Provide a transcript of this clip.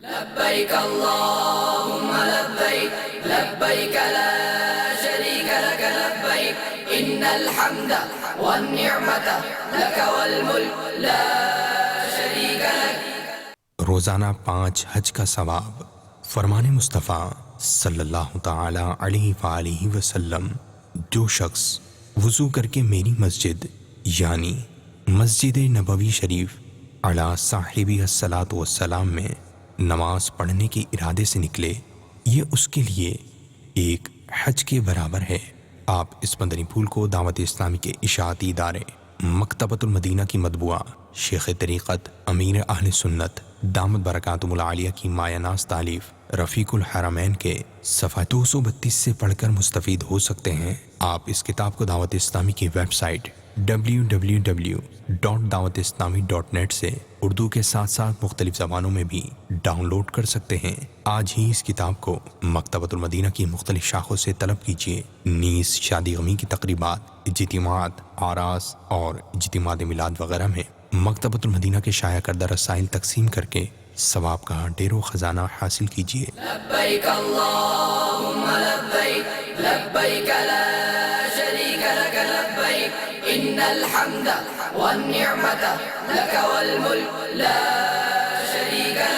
لبيك اللهم لبيك لبيك لا شريك لك لبيك إن الحمد والنعمة لك والملك لا شريك لك۔ روزانہ 5 حج کا ثواب۔ فرمان مصطفیٰ صلی اللہ تعالی علیہ وآلہ وسلم، جو شخص وضو کر کے میری مسجد یعنی مسجد نبوی شریف علی صاحبہ الصلاۃ والسلام میں نماز پڑھنے کے ارادے سے نکلے، یہ اس کے لیے ایک حج کے برابر ہے۔ آپ اس مدنی پھول کو دعوت اسلامی کے اشاعتی ادارے مکتبۃ المدینہ کی مطبوعہ شیخ طریقت امیر اہل سنت دامت برکاتہم العالیہ کی مایہ ناز تالیف رفیق الحرمین کے صفحہ 232 سے پڑھ کر مستفید ہو سکتے ہیں۔ آپ اس کتاب کو دعوت اسلامی کی ویب سائٹ www.dawatIslami.net سے اردو کے ساتھ ساتھ مختلف زبانوں میں بھی ڈاؤن لوڈ کر سکتے ہیں۔ آج ہی اس کتاب کو مکتبۃ المدینہ کی مختلف شاخوں سے طلب کیجیے۔ نیز شادی غمی کی تقریبات، اجتماعات، آراس اور اجتماعات میلاد وغیرہ میں مکتبۃ المدینہ کے شائع کردہ رسائل تقسیم کر کے ثواب کا ڈھیر و خزانہ حاصل کیجیے۔ لبيك اللهم لبيك لبيك لا شريك لك لبيك إن الحمد والنعمة لك والملك لا شريك لك۔